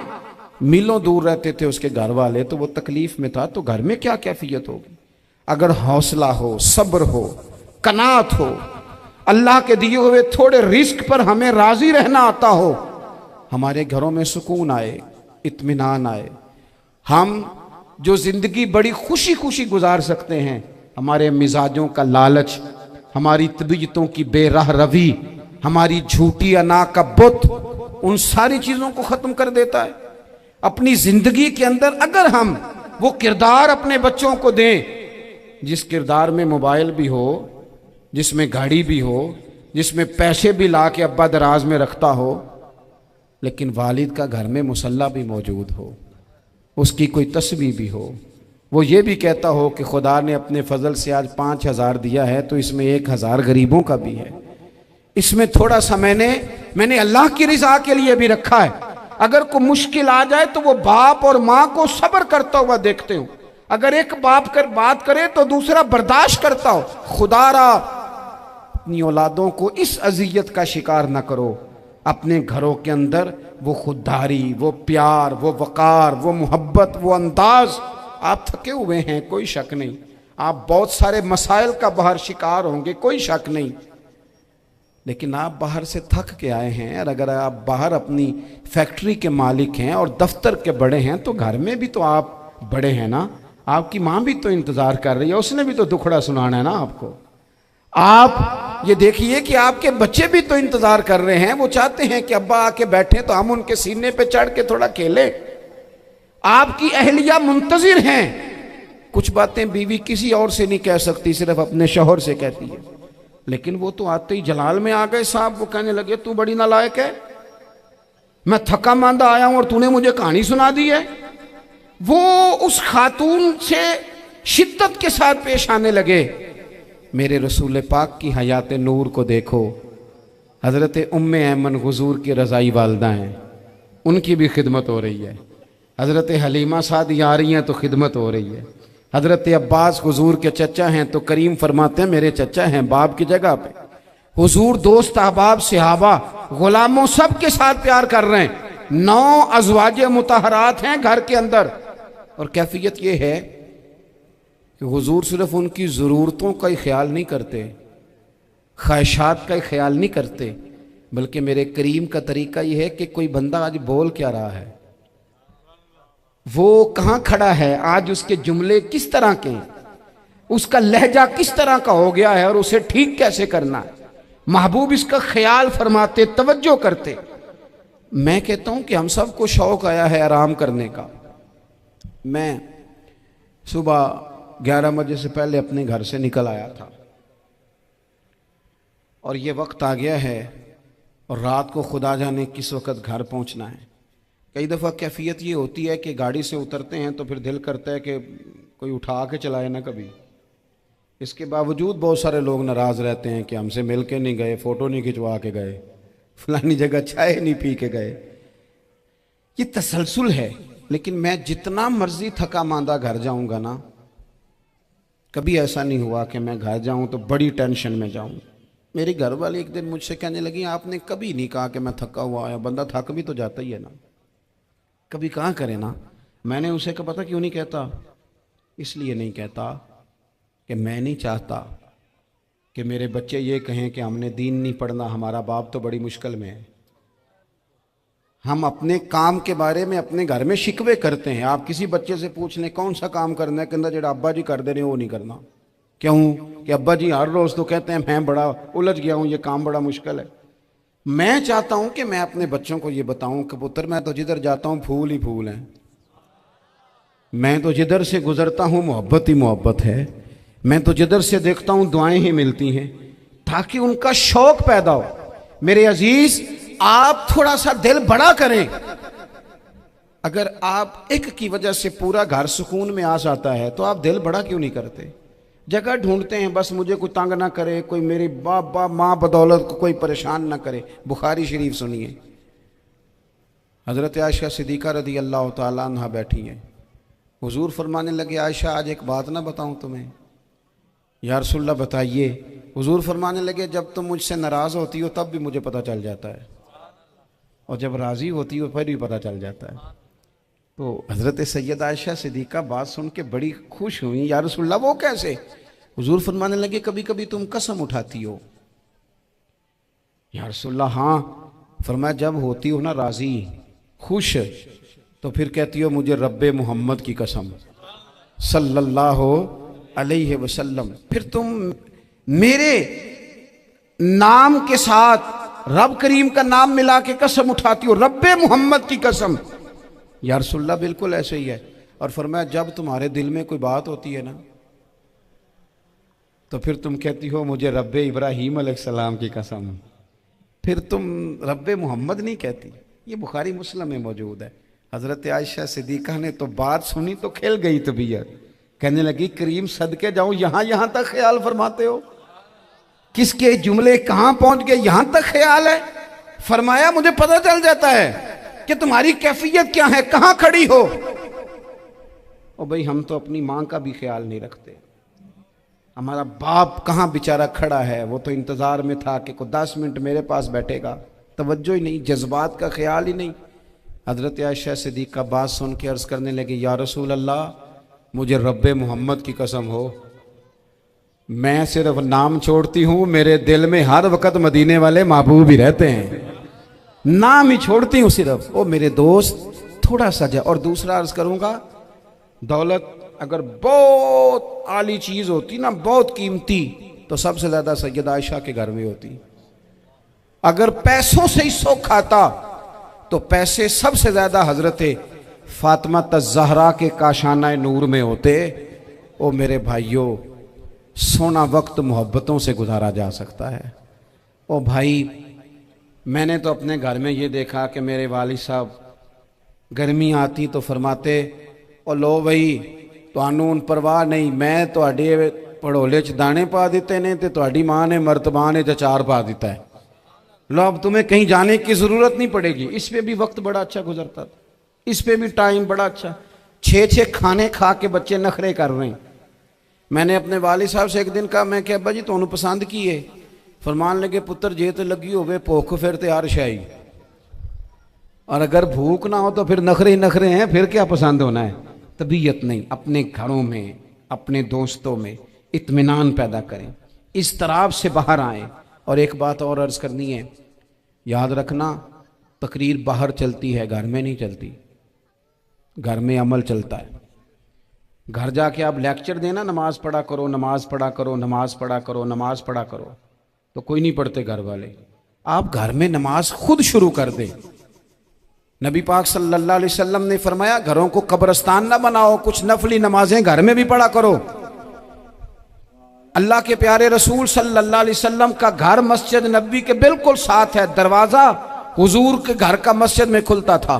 मीलों दूर रहते थे उसके घर वाले, तो वो तकलीफ में था, तो घर में क्या कैफियत होगी? अगर हौसला हो, सब्र हो, कनात हो, अल्लाह के दिए हुए थोड़े रिस्क पर हमें राजी रहना आता हो, हमारे घरों में सुकून आए, इत्मीनान आए, हम जो जिंदगी बड़ी खुशी खुशी गुजार सकते हैं। हमारे मिजाजों का लालच हमारी तबीयतों की बेराह रवी, हमारी झूठी अना का बुत, उन सारी चीज़ों को ख़त्म कर देता है। अपनी ज़िंदगी के अंदर अगर हम वो किरदार अपने बच्चों को दें जिस किरदार में मोबाइल भी हो, जिसमें गाड़ी भी हो, जिसमें पैसे भी ला के अब्बा दराज में रखता हो, लेकिन वालिद का घर में मुसल्ला भी मौजूद हो, उसकी कोई तस्वीर भी हो, वो ये भी कहता हो कि खुदा ने अपने फजल से आज 5,000 दिया है तो इसमें 1,000 गरीबों का भी है, इसमें थोड़ा सा मैंने अल्लाह की रिजा के लिए भी रखा है। अगर कोई मुश्किल आ जाए तो वो बाप और माँ को सब्र करता हुआ देखते हो। अगर एक बाप कर बात करे तो दूसरा बर्दाश्त करता हो। खुदारा अपनी औलादों को इस अजियत का शिकार न करो। अपने घरों के अंदर वो खुददारी, वो प्यार, वो वकार, वो मोहब्बत, वो अंदाज। आप थके हुए हैं, कोई शक नहीं। आप बहुत सारे मसाइल का बाहर शिकार होंगे, कोई शक नहीं। लेकिन आप बाहर से थक के आए हैं, और अगर आप बाहर अपनी फैक्ट्री के मालिक हैं और दफ्तर के बड़े हैं तो घर में भी तो आप बड़े हैं ना। आपकी माँ भी तो इंतज़ार कर रही है, उसने भी तो दुखड़ा सुनाना है ना आपको। आप ये देखिए कि आपके बच्चे भी तो इंतज़ार कर रहे हैं, वो चाहते हैं कि अब्बा आके बैठे तो हम उनके सीने पे चढ़ के थोड़ा खेले। आपकी अहलिया मुंतजिर हैं। कुछ बातें बीवी किसी और से नहीं कह सकती, सिर्फ अपने शौहर से कहती है। लेकिन वो तो आते ही जलाल में आ गए साहब। वो कहने लगे तू बड़ी नालायक है, मैं थका मांदा आया हूं और तूने मुझे कहानी सुना दी है। वो उस खातून से शिद्दत के साथ पेश आने लगे। मेरे रसूल पाक की हयात नूर को देखो, हज़रत उम्मे ऐमन हुजूर की रज़ाई वालदा हैं, उनकी भी खिदमत हो रही है। हज़रत हलीमा सादी आ रही हैं तो खिदमत हो रही है। हज़रत अब्बास हुजूर के चचा हैं तो करीम फरमाते हैं मेरे चचा हैं बाप की जगह पे। हुजूर दोस्त अहबाब सहाबा गुलामों सब के साथ प्यार कर रहे हैं। 9 अज़वाज मुतहरात हैं घर के अंदर। और कैफियत ये है कि हुजूर सिर्फ उनकी ज़रूरतों का ही ख्याल नहीं करते, ख्वाहिशात का ही ख्याल नहीं करते, बल्कि मेरे करीम का तरीका ये है कि कोई बंदा आज बोल क्या रहा है, वो कहाँ खड़ा है, आज उसके जुमले किस तरह के, उसका लहजा किस तरह का हो गया है और उसे ठीक कैसे करना है। महबूब इसका ख्याल फरमाते, तवज्जो करते। मैं कहता हूं कि हम सबको शौक आया है आराम करने का। मैं सुबह 11 बजे से पहले अपने घर से निकल आया था और ये वक्त आ गया है और रात को खुदा जाने किस वक्त घर पहुंचना है। कई दफ़ा कैफियत ये होती है कि गाड़ी से उतरते हैं तो फिर दिल करता है कि कोई उठा के चलाए ना कभी। इसके बावजूद बहुत सारे लोग नाराज़ रहते हैं कि हमसे मिल के नहीं गए, फ़ोटो नहीं खिंचवा के गए, फलानी जगह चाय नहीं पी के गए। ये तसलसल है। लेकिन मैं जितना मर्जी थका मांदा घर जाऊंगा ना, कभी ऐसा नहीं हुआ कि मैं घर जाऊं तो बड़ी टेंशन में जाऊं। मेरी घर वाली एक दिन मुझसे कहने लगी आपने कभी नहीं कहा कि मैं थका हुआ आया। बंदा थक भी तो जाता ही है ना, कभी कहाँ करे ना। मैंने उसे कहा पता क्यों नहीं कहता, इसलिए नहीं कहता कि मैं नहीं चाहता कि मेरे बच्चे ये कहें कि हमने दीन नहीं पढ़ना, हमारा बाप तो बड़ी मुश्किल में है। हम अपने काम के बारे में अपने घर में शिकवे करते हैं। आप किसी बच्चे से पूछ लें कौन सा काम करना है, कहता जेड़ा अब्बा जी कर दे रहे वो नहीं करना। क्यों? कि अब्बा जी हर रोज़ तो कहते हैं मैं बड़ा उलझ गया हूँ, ये काम बड़ा मुश्किल है। मैं चाहता हूं कि मैं अपने बच्चों को ये बताऊं कि पुत्र मैं तो जिधर जाता हूं फूल ही फूल हैं, मैं तो जिधर से गुजरता हूं मोहब्बत ही मोहब्बत है, मैं तो जिधर से देखता हूं दुआएं ही मिलती हैं, ताकि उनका शौक पैदा हो। मेरे अजीज, आप थोड़ा सा दिल बड़ा करें। अगर आप एक की वजह से पूरा घर सुकून में आ जाता है तो आप दिल बड़ा क्यों नहीं करते? जगह ढूंढते हैं बस मुझे कोई तंग ना करे, कोई मेरी बाप माँ बदौलत को कोई परेशान ना करे। बुखारी शरीफ सुनिए, हज़रत आयशा सिद्दीक़ा रज़ी अल्लाह ताला अन्हा बैठी हैं। हुजूर फरमाने लगे आयशा आज एक बात ना बताऊं तुम्हें? या रसूलल्लाह बताइए। हुजूर फरमाने लगे जब तुम मुझसे नाराज़ होती हो तब भी मुझे पता चल जाता है, और जब राज़ी होती हो फिर भी पता चल जाता है। तो हज़रत सैयद आयशा सिद्दीक़ा बात सुन के बड़ी खुश हुई। या रसूलल्लाह वो कैसे? हुजूर फरमाने लगे कभी कभी तुम कसम उठाती हो। या रसूलल्लाह हाँ। फरमाया जब होती हो ना राज़ी, खुश, तो फिर कहती हो मुझे रब्बे मोहम्मद की कसम सल्लल्लाहु अलैहि वसल्लम। फिर तुम मेरे नाम के साथ रब करीम का नाम मिला के कसम उठाती हो, रब्बे मोहम्मद की कसम। या रसूलल्लाह बिल्कुल ऐसे ही है। और फरमाया जब तुम्हारे दिल में कोई बात होती है ना, तो फिर तुम कहती हो मुझे रब्बे इब्राहीम अलैहिस्सलाम की कसम, फिर तुम रब्बे मोहम्मद नहीं कहती। ये बुखारी मुस्लिम में मौजूद है। हजरत आयशा सिद्दीक़ा ने तो बात सुनी तो खिल गई तबीयत, कहने लगी करीम सदके जाऊं, यहां यहां तक ख्याल फरमाते हो, किसके जुमले कहां पहुंच गए, यहां तक ख्याल है। फरमाया मुझे पता चल जाता है कि तुम्हारी कैफियत क्या है, कहां खड़ी हो। और भाई हम तो अपनी मां का भी ख्याल नहीं रखते। हमारा बाप कहां बेचारा खड़ा है, वो तो इंतजार में था कि कोई 10 मिनट मेरे पास बैठेगा, तवज्जो ही नहीं, जज्बात का ख्याल ही नहीं। हजरत आयशा सिद्दीक़ा बात सुन के अर्ज करने लगी, या रसूल अल्लाह, मुझे रब्बे मोहम्मद की कसम हो, मैं सिर्फ नाम छोड़ती हूं, मेरे दिल में हर वक्त मदीने वाले महबूब ही रहते हैं, नाम ही छोड़ती हूं सिर्फ। ओ मेरे दोस्त थोड़ा सा जा। और दूसरा अर्ज करूंगा, दौलत अगर बहुत आली चीज होती ना, बहुत कीमती, तो सबसे ज्यादा सैयदा आयशा के घर में होती। अगर पैसों से ही शौक आता तो पैसे सबसे ज्यादा हजरत फातिमा ज़हरा के काशाना नूर में होते। ओ मेरे भाइयों, सोना वक्त मोहब्बतों से गुजारा जा सकता है। ओ भाई, मैंने तो अपने घर में ये देखा कि मेरे वालिद साहब गर्मी आती तो फरमाते, ओ लो भाई तुहानू परवाह नहीं, मैं तुहाडे पड़ोले च दाने पा दिते ने ते तुहाडी मां ने मर्तबान च अचार पा दिता है, लो अब तुम्हें कहीं जाने की जरूरत नहीं पड़ेगी। इस पे भी वक्त बड़ा अच्छा गुजरता था, इस पे भी टाइम बड़ा अच्छा। 6-6 खाने खा के बच्चे नखरे कर रहे हैं। मैंने अपने वालिद साहब से एक दिन कहा, मैं क्या अब्बा जी तुहानू पसंद की है? फरमान लगे, पुत्र जे तो लगी होवे भुख फिर ते हर शाही, और अगर भूख ना हो तो फिर नखरे ही नखरे हैं, फिर क्या पसंद होना है। तबीयत नहीं, अपने घरों में अपने दोस्तों में इत्मीनान पैदा करें, इस तराब से बाहर आए। और एक बात और अर्ज करनी है, याद रखना, तकरीर बाहर चलती है, घर में नहीं चलती। घर में अमल चलता है। घर जाके आप लेक्चर देना, नमाज पढ़ा करो, नमाज पढ़ा करो, नमाज पढ़ा करो, नमाज पढ़ा करो, तो कोई नहीं पढ़ते घर वाले। आप घर में नमाज खुद शुरू कर दें। नबी पाक सल्लल्लाहु अलैहि वसल्लम ने फरमाया, घरों को कब्रिस्तान ना बनाओ, कुछ नफली नमाजें घर में भी पढ़ा करो। अल्लाह के प्यारे रसूल सल्लल्लाहु अलैहि वसल्लम का घर मस्जिद नबी के बिल्कुल साथ है, दरवाजा हुजूर के घर का मस्जिद में खुलता था।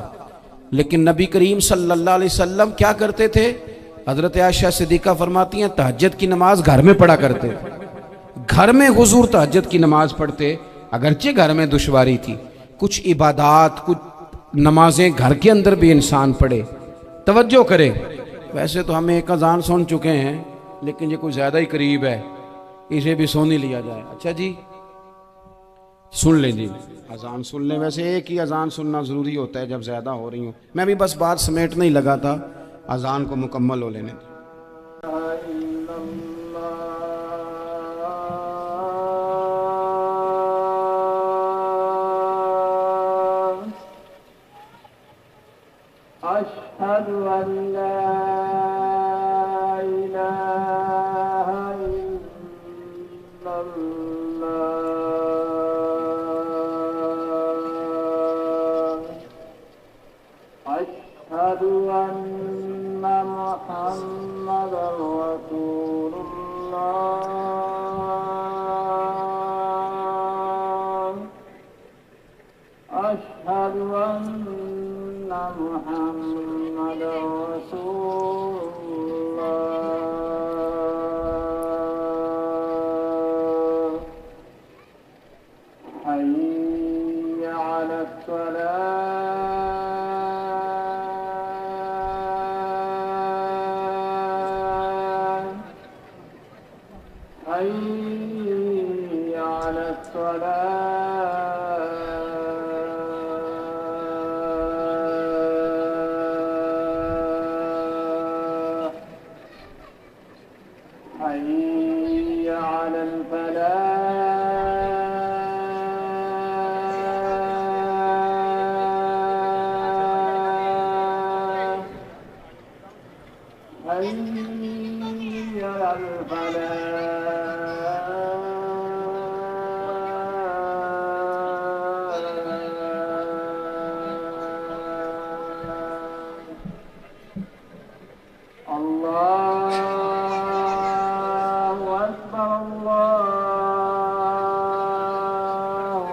लेकिन नबी करीम सल्लल्लाहु अलैहि वसल्लम क्या करते थे? हजरत आयशा सिद्दीक़ा फरमाती हैं, तहज्जुद की नमाज घर में पढ़ा करते थे। घर में हुजूर तहज्जुद की नमाज पढ़ते, अगरचे घर में दुश्वारी थी। कुछ इबादात, कुछ नमाजें घर के अंदर भी इंसान पढ़े, तवज्जो करे। वैसे तो हम एक अजान सुन चुके हैं, लेकिन ये कुछ ज़्यादा ही करीब है, इसे भी सुन ही लिया जाए। अच्छा जी, सुन लें जी, अजान सुन लें। वैसे एक ही अजान सुनना ज़रूरी होता है जब ज़्यादा हो रही हो। मैं भी बस बात समेटने ही लगा था, अजान को मुकम्मल हो लेने। अशहदु अल्ला इलाहा इल्लल्लाह, अशहदु अन्ना मुहम्मदर रसूलुल्लाह, अशहदु अन्ना मुहम्मदर रसूलुल्लाह, हय्य अला सलाह, हय्य अला सलाह, हय्य अलल फलाह, हय्य अलल फलाह।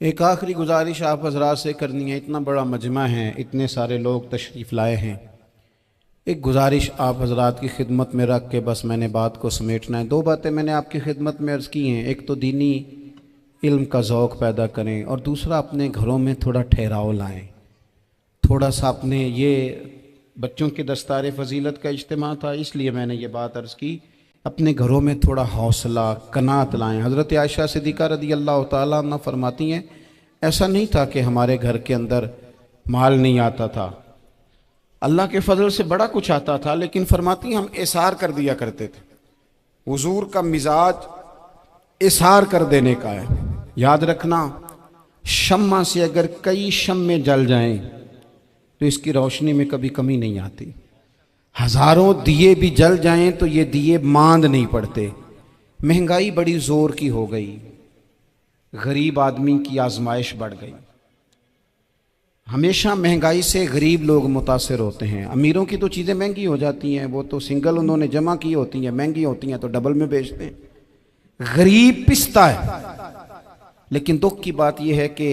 एक आखिरी गुजारिश आप हजरात से करनी है। इतना बड़ा मजमा है, इतने सारे लोग तशरीफ़ लाए हैं। एक गुजारिश आप हजरात की खिदमत में रख के बस मैंने बात को समेटना है। दो बातें मैंने आपकी खिदमत में अर्ज़ की हैं। एक तो दीनी इल्म का ज़ौक़ पैदा करें और दूसरा अपने घरों में थोड़ा ठहराव लाएं। थोड़ा सा अपने ये बच्चों के दस्तार फ़जीलत का इज्तिमा था, इसलिए मैंने ये बात अर्ज़ की। अपने घरों में थोड़ा हौसला कनात लाएं। हज़रत आयशा सिद्दीक़ा रज़ी अल्लाह ताला अन्हा फरमाती हैं, ऐसा नहीं था कि हमारे घर के अंदर माल नहीं आता था, अल्लाह के फजल से बड़ा कुछ आता था, लेकिन फरमाती हम एसार कर दिया करते थे। हुजूर का मिजाज एसार कर देने का है। याद रखना, शम्मा से अगर कई शम्मे जल जाएं तो इसकी रोशनी में कभी कमी नहीं आती। हजारों दिए भी जल जाएं तो ये दिए मांद नहीं पड़ते। महंगाई बड़ी जोर की हो गई, गरीब आदमी की आजमाइश बढ़ गई। हमेशा महंगाई से गरीब लोग मुतासिर होते हैं। अमीरों की तो चीज़ें महंगी हो जाती हैं, वो तो सिंगल उन्होंने जमा की होती हैं, महंगी होती हैं तो डबल में बेचते हैं। गरीब पिसता है। लेकिन दुख की बात यह है कि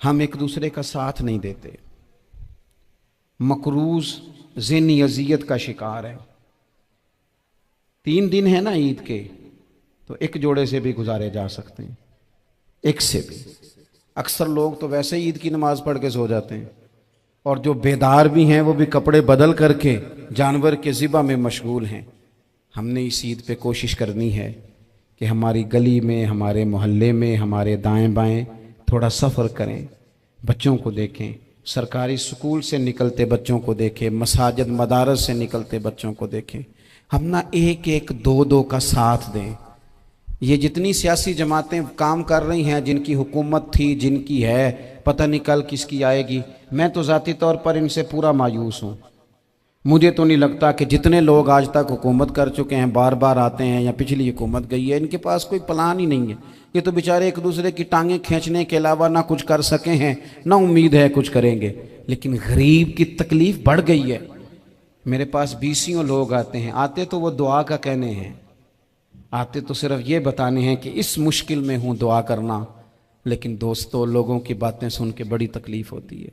हम एक दूसरे का साथ नहीं देते। मकरूज ज़हनी अजियत का शिकार है। 3 दिन है ना ईद के, तो एक जोड़े से भी गुजारे जा सकते हैं, एक से भी। अक्सर लोग तो वैसे ही ईद की नमाज पढ़ के सो जाते हैं, और जो बेदार भी हैं वो भी कपड़े बदल करके जानवर के ज़िबा में मशगूल हैं। हमने इस ईद पे कोशिश करनी है कि हमारी गली में, हमारे मोहल्ले में, हमारे दाएं बाएं थोड़ा सफ़र करें, बच्चों को देखें, सरकारी स्कूल से निकलते बच्चों को देखें, मसाजिद मदारस से निकलते बच्चों को देखें। हम ना एक एक दो दो का साथ दें। ये जितनी सियासी जमातें काम कर रही हैं, जिनकी हुकूमत थी, जिनकी है, पता नहीं कल किसकी आएगी। मैं तो ज़ाती तौर पर इनसे पूरा मायूस हूँ। मुझे तो नहीं लगता कि जितने लोग आज तक हुकूमत कर चुके हैं, बार बार आते हैं या पिछली हुकूमत गई है, इनके पास कोई प्लान ही नहीं है। ये तो बेचारे एक दूसरे की टांगें खींचने के अलावा ना कुछ कर सके हैं, ना उम्मीद है कुछ करेंगे। लेकिन गरीब की तकलीफ़ बढ़ गई है। मेरे पास 20 लोग आते हैं, आते तो वो दुआ का कहने हैं, आते तो सिर्फ ये बताने हैं कि इस मुश्किल में हूँ, दुआ करना। लेकिन दोस्तों, लोगों की बातें सुन के बड़ी तकलीफ़ होती है।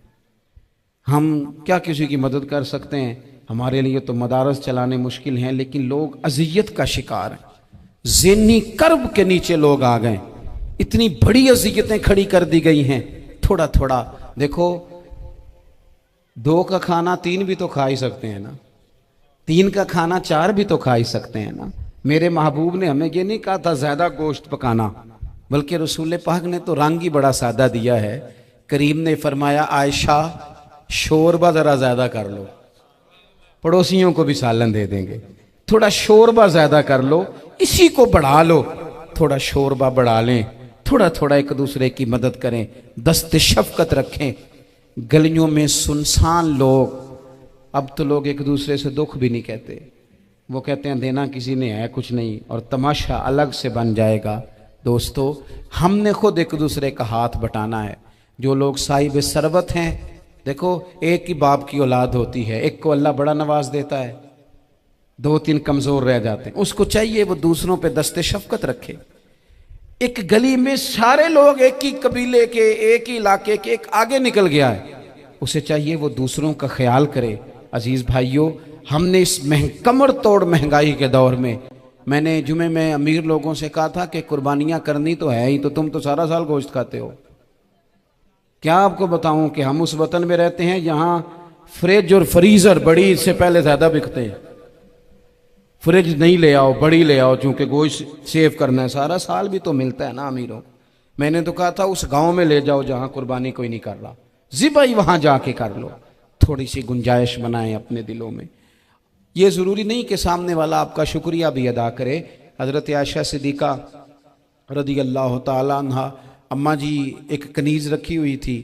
हम क्या किसी की मदद कर सकते हैं? हमारे लिए तो मदारस चलाने मुश्किल हैं, लेकिन लोग अजियत का शिकार हैं। ज़हनी कर्ब के नीचे लोग आ गए। इतनी बड़ी अजियतें खड़ी कर दी गई हैं। थोड़ा थोड़ा देखो, 2 का खाना 3 भी तो खा ही सकते हैं ना, 3 का खाना 4 भी तो खा ही सकते हैं ना। मेरे महबूब ने हमें ये नहीं कहा था ज़्यादा गोश्त पकाना, बल्कि रसूल पाक ने तो रंग ही बड़ा सादा दिया है। करीम ने फरमाया, आयशा शोरबा ज़रा ज़्यादा कर लो, पड़ोसियों को भी सालन दे देंगे। थोड़ा शोरबा ज़्यादा कर लो, इसी को बढ़ा लो, थोड़ा शोरबा बढ़ा लें, थोड़ा थोड़ा एक दूसरे की मदद करें, दस्ते शफकत रखें। गलियों में सुनसान लोग, अब तो लोग एक दूसरे से दुख भी नहीं कहते, वो कहते हैं देना किसी ने है कुछ नहीं, और तमाशा अलग से बन जाएगा। दोस्तों, हमने खुद एक दूसरे का हाथ बटाना है। जो लोग साहिब सरवत हैं, देखो एक ही बाप की औलाद होती है, एक को अल्लाह बड़ा नवाज देता है, 2-3 कमज़ोर रह जाते हैं। उसको चाहिए वो दूसरों पे दस्ते शफकत रखे। एक गली में सारे लोग एक ही कबीले के, एक ही इलाके के, एक आगे निकल गया है, उसे चाहिए वो दूसरों का ख्याल करे। अजीज़ भाइयों, हमने इस कमर तोड़ महंगाई के दौर में, मैंने जुमे में अमीर लोगों से कहा था कि कुर्बानियाँ करनी तो है ही, तो तुम तो सारा साल गोश्त खाते हो। क्या आपको बताऊं कि हम उस वतन में रहते हैं जहां फ्रिज और फ्रीज़र बड़ी से पहले ज़्यादा बिकते हैं। फ्रिज नहीं ले आओ, बड़ी ले आओ, चूँकि गोश्त सेव करना है, सारा साल भी तो मिलता है ना अमीरों। मैंने तो कहा था उस गांव में ले जाओ जहां कुर्बानी कोई नहीं कर रहा, ज़िबाई वहां जाके कर लो। थोड़ी सी गुंजाइश बनाएं अपने दिलों में। ये ज़रूरी नहीं कि सामने वाला आपका शुक्रिया भी अदा करे। हज़रत आयशा सिद्दीक़ा रज़ी अल्लाह ताला अन्हा, अम्मा जी एक कनीज़ रखी हुई थी,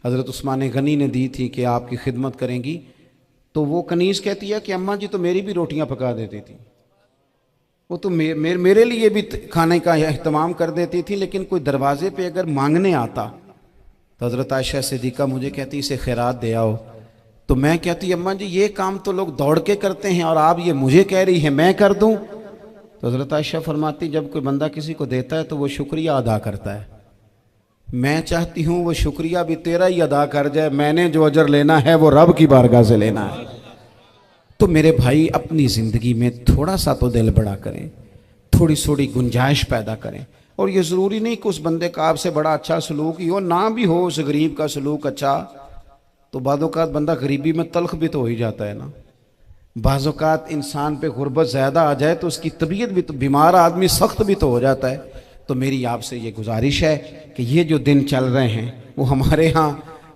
हज़रत उस्मान गनी ने दी थी कि आपकी खिदमत करेंगी। तो वो कनीज़ कहती है कि अम्मा जी तो मेरी भी रोटियां पका देती थी। वो तो मेरे लिए भी खाने का एहतमाम कर देती थी, लेकिन कोई दरवाजे पे अगर मांगने आता तो हज़रत आयशा सिद्दीक़ा मुझे कहती इसे खैरात दे आओ। तो मैं कहती अम्मा जी ये काम तो लोग दौड़ के करते हैं और आप ये मुझे कह रही है मैं कर दूं। तो हज़रत आयशा फरमाती जब कोई बंदा किसी को देता है तो वो शुक्रिया अदा करता है। मैं चाहती हूँ वो शुक्रिया भी तेरा ही अदा कर जाए, मैंने जो अजर लेना है वो रब की बारगाह से लेना है। तो मेरे भाई अपनी ज़िंदगी में थोड़ा सा तो दिल बड़ा करें, थोड़ी थोड़ी गुंजाइश पैदा करें। और ये ज़रूरी नहीं कि उस बंदे का आपसे बड़ा अच्छा सलूक ही हो, ना भी हो उस गरीब का सलूक अच्छा, तो बाज़-औक़ात बंदा गरीबी में तल्ख भी तो हो ही जाता है ना। बाज़-औक़ात इंसान पे गुर्बत ज़्यादा आ जाए तो उसकी तबीयत भी तो, बीमार आदमी सख्त भी तो हो जाता है। तो मेरी आपसे ये गुजारिश है कि ये जो दिन चल रहे हैं वो हमारे यहाँ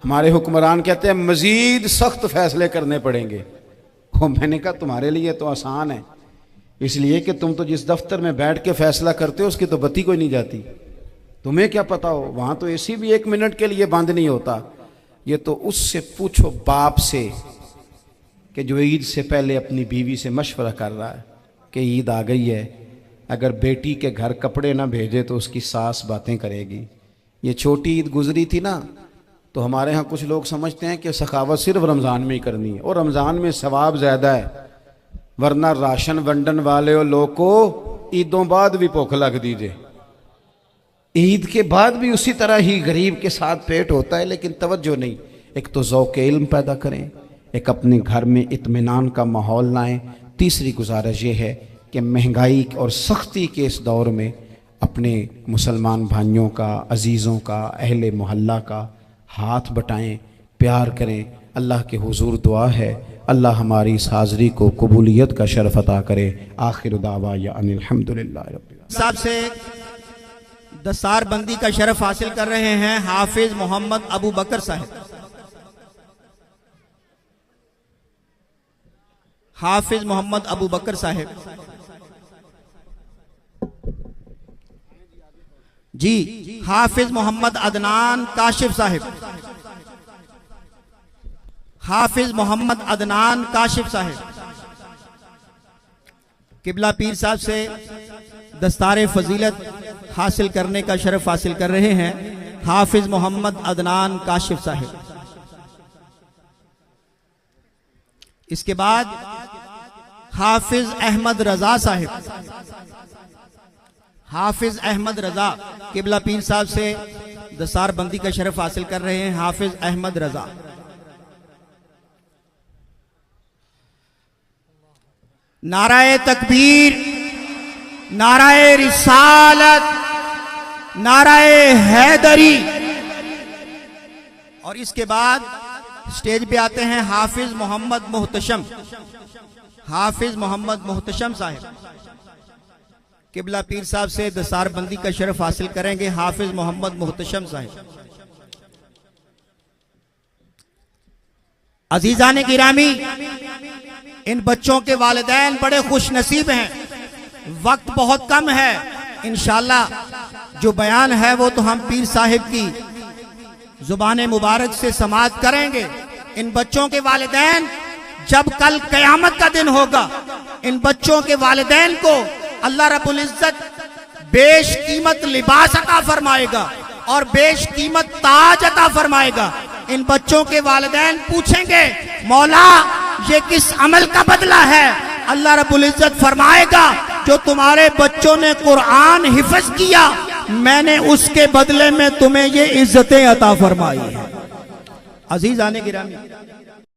हमारे हुक्मरान कहते हैं मज़ीद सख्त फैसले करने पड़ेंगे। वो मैंने कहा तुम्हारे लिए तो आसान है, इसलिए कि तुम तो जिस दफ्तर में बैठ के फैसला करते हो उसकी तो बत्ती कोई नहीं जाती, तुम्हें क्या पता हो, वहाँ तो एसी भी 1 मिनट के लिए बंद नहीं होता। ये तो उससे पूछो बाप से कि जो ईद से पहले अपनी बीवी से मशवरा कर रहा है कि ईद आ गई है, अगर बेटी के घर कपड़े ना भेजे तो उसकी सास बातें करेगी। ये छोटी ईद गुजरी थी ना, तो हमारे यहाँ कुछ लोग समझते हैं कि सखावत सिर्फ रमज़ान में ही करनी है और रमज़ान में सवाब ज़्यादा है, वरना राशन वंडन वाले लोग को ईदों बाद भी भूख लग दीजिए, ईद के बाद भी उसी तरह ही गरीब के साथ पेट होता है, लेकिन तवज्जो नहीं। एक तो ज़ौक़ इल्म पैदा करें, एक अपने घर में इत्मीनान का माहौल लाएं। तीसरी गुजारिश ये है कि महंगाई और सख्ती के इस दौर में अपने मुसलमान भाइयों का, अजीज़ों का, अहले मोहल्ला का हाथ बटाएं, प्यार करें। अल्लाह के हुजूर दुआ है अल्लाह हमारी इस हाज़री को कबूलियत का शरफ़ अता करे। आखिर दावा या अनिल हम्दुलिल्लाह रब्बिल आलमीन। साहब से दस्तार बंदी का शरफ हासिल कर रहे हैं हाफिज मोहम्मद अबू बकर साहब। हाफिज मोहम्मद अबू बकर साहब जी। हाफिज मोहम्मद अदनान काशिफ साहब। हाफिज मोहम्मद अदनान काशिफ साहब किबला पीर साहब से दस्तार फजीलत हासिल करने का शरफ हासिल कर रहे हैं हाफिज मोहम्मद अदनान काशिफ साहब। इसके बाद हाफिज अहमद रजा साहब। हाफिज अहमद रजा किबला पीर साहब से दस्तार बंदी का शरफ हासिल कर रहे हैं हाफिज अहमद रजा। नाराए तकबीर, नाराए रिसालत, नाराए हैदरी। और इसके बाद स्टेज पे आते हैं हाफिज मोहम्मद मुहतशम। हाफिज मोहम्मद मुहतशम साहब किबला पीर साहब से दस्तार बंदी का शरफ हासिल करेंगे हाफिज मोहम्मद मुहतशम साहब। अजीजान गिरामी, इन बच्चों के वालिदैन बड़े खुश नसीब हैं, वक्त बहुत कम है। इंशाअल्लाह जो बयान है वो तो हम पीर साहिब की जुबान मुबारक से समाअत करेंगे। इन बच्चों के वालिदैन जब कल क़यामत का दिन होगा, इन बच्चों के वालिदैन को अल्लाह रब्बुल इज्जत बेश कीमत लिबास अता फरमाएगा और बेश कीमत ताज अता फरमाएगा। इन बच्चों के वालिदैन पूछेंगे मौला ये किस अमल का बदला है? अल्लाह रब्बुल इज्जत फरमाएगा जो तुम्हारे बच्चों ने कुरान हिफ्ज किया मैंने उसके बदले में तुम्हें ये इज्जतें अता फरमाई है। अजीज आने गिरामी।